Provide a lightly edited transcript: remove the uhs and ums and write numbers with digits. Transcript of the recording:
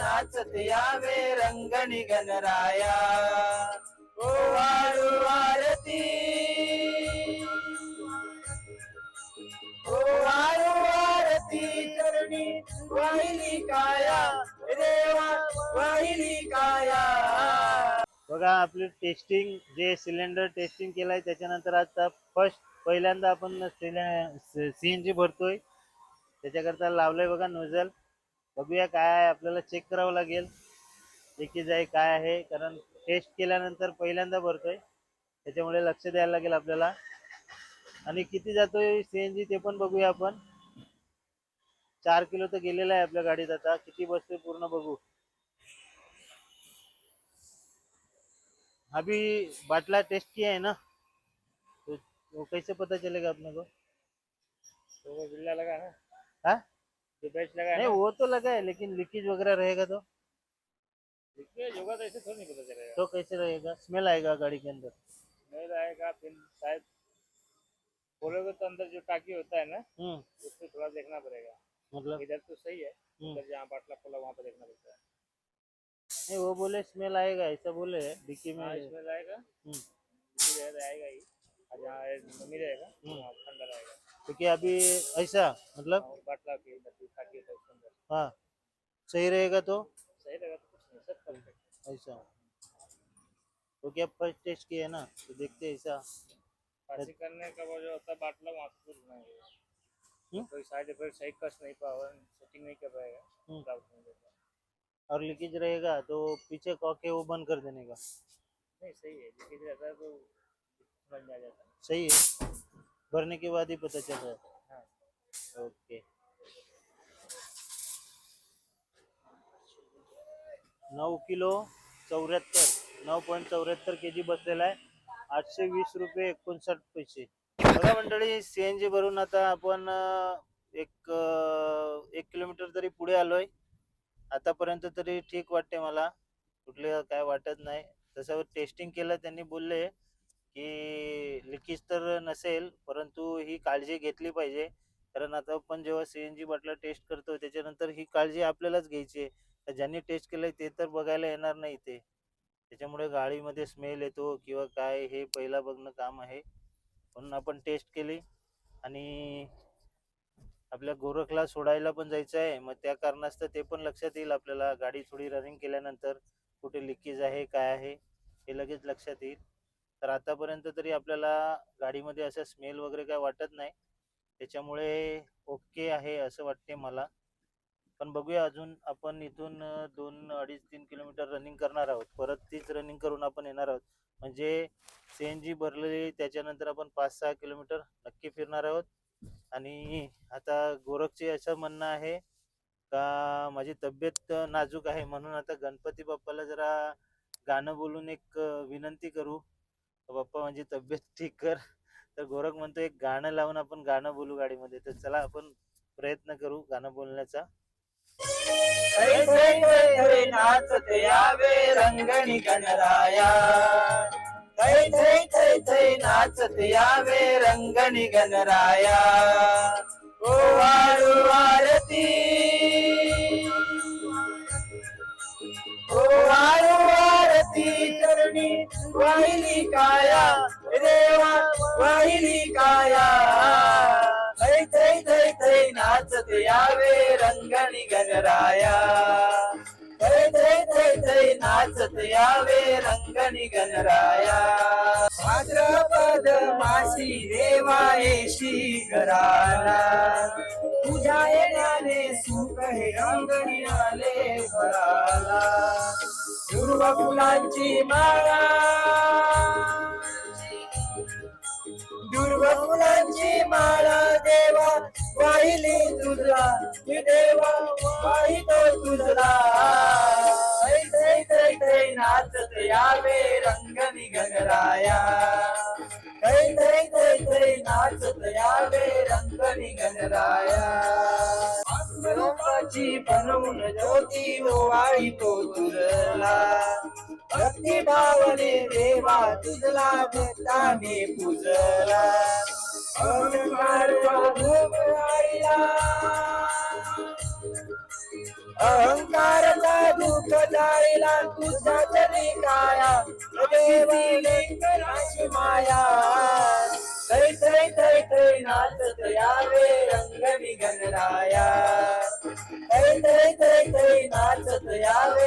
नाचत यावे रंगणी गणराया ओ वाळू आरती ओ वाळू आरती चरणी वाहिली काया देवा वाहिली काया। बघा आपली टेस्टिंग जे सिलेंडर टेस्टिंग केलाय त्याच्यानंतर आता पहिल्यांदा आपण सीएनजी भरतोय त्याच्याकरता लावलंय बघा नोझल। बघूया काय आहे आपल्याला चेक करावं लागेल लिकेज आहे काय आहे कारण टेस्ट केल्यानंतर पहिल्यांदा भरतोय त्याच्यामुळे लक्ष द्यायला लागेल आपल्याला। आणि किती जातोय सीएनजी ते पण बघूया आपण। 4 किलो तर गेलेला आहे आपल्या गाडीत आता किती बसतोय पूर्ण बघू। अभी बाटला टेस्ट किया है ना तो वो कैसे पता चलेगा अपने को? तो वो बिल्ला लगा है हाँ जो बेच लगा है नहीं वो तो लगा है लेकिन लीकेज वगैरह रहेगा तो लीकेज होगा तो ऐसे थोड़ी नहीं पता चलेगा। तो कैसे रहेगा? स्मेल आएगा गाड़ी के अंदर। स्मेल आएगा फिर शायद खोलोगे तो अंदर जो टाकी होता है ना उसमें थोड़ा देखना पड़ेगा। मतलब इधर तो सही है उधर जहाँ बाटला खोला वहाँ पे देखना पड़ता है। नहीं वो बोले स्मेल आएगा ऐसा बोले डिक्की में। स्मेल आएगा आएगा ही और जहाँ नमी रहेगा वहाँ ठंडा रहेगा क्योंकि अभी ऐसा मतलब बाटला की टाकी है उसके अंदर। हाँ सही रहेगा तो सही रहेगा तो कुछ नहीं सब परफेक्ट ऐसा। तो क्या फर्स्ट टेस्ट किया है ना तो देखते हैं ऐसा पासी करने का वो जो होता है बाटला वहाँ से घुमाएंगे कोई साइड इफेक्ट सही कस नहीं पाएगा सेटिंग नहीं कर पाएगा और लीकेज रहेगा तो पीछे कॉक है वो बंद कर देने का। नहीं सही है लीकेज रहता है तो बन जाता है। सही है भरने के बाद ही पता चल रहा है। हाँ ओके 9 किलो 9.74 केजी बसलेला आहे 820 रुपये 59 पैसे। बघा मंडळी सीएनजी भरून आता आपण एक किलोमीटर तरी पुढे आलोय। आतापर्यंत तरी ठीक वाटते मला कुठले काय वाटत नाही। तसं टेस्टिंग केलं त्यांनी बोलले की लिकेज तर नसेल परंतु ही काळजी घेतली पाहिजे कारण आता आपण जेव्हा सीएनजी बाटला टेस्ट करतो त्याच्यानंतर ही काळजी आपल्यालाच घ्यायची आहे। ज्यांनी टेस्ट केलंय ते तर बघायला येणार नाही ते त्याच्यामुळे गाडीमध्ये स्मेल येतो किंवा काय हे पहिला बघणं काम आहे म्हणून आपण टेस्ट केली। आणि आपल्या गोरखला सोडायला पण जायचं आहे मग त्या कारणास्तव ते पण लक्षात येईल आपल्याला गाडी थोडी रनिंग केल्यानंतर कुठे लिकेज आहे काय आहे हे लगेच लक्षात येईल। तर आतापर्यंत तरी आपल्याला गाडीमध्ये असं स्मेल वगैरे काय वाटत नाही त्याच्यामुळे ओके आहे असं वाटते मला। पण बघूया अजून आपण इथून 2-2.5-3 किलोमीटर रनिंग करणार आहोत परत तीच रनिंग करून आपण येणार आहोत म्हणजे सीएनजी भरलेली त्याच्यानंतर आपण 5-6 किलोमीटर नक्की फिरणार आहोत। आणि आता गोरखचे असं म्हणणं आहे का माझी तब्येत नाजूक आहे म्हणून आता गणपती बाप्पाला जरा गाणं बोलून एक विनंती करू बाप्पा माझी तब्येत ठीक कर। तर गोरख म्हणतो एक गाणं लावून आपण गाणं बोलू गाडीमध्ये तर चला आपण प्रयत्न करू गाणं बोलण्याचा। नाचत यावे रंगणी गणराया थै थै थै थै नाचत यावे रंगणी गणराया ओ वाळू आरती ओ वाळू आरती चरणी वाहिली काया देवा वाहिली काया थै थै थै थै नाचत यावे रंगणी गणराया थै थै थै थै नाचत यावे रंगणी गणराया। भाद्रपद मासी देवा येशी घराला तुझ्या येण्याने सुख हे अंगणी आले घराला दुर्व फुलांची माळा दुर्व फुलांची माळा देवा वाहिली तुझला देवा वाहितो तुझला थै थै थै थै नाचत यावे रंगणी गणराया थै थै थै थै नाचत यावे रंगणी गणराया। आत्मरूपाची बनवून ज्योती ओवाळीतो तुझला भक्ती भावने देवा तुझला भक्ताने पूजला अहंकारचा धूप राहिला अहंकारचा दुःख जाळीला तुझ्या चरी काया देवी कराची माया थै थै थै थै नाचत यावे रंग गणराया थै थै थै थै नाचत यावे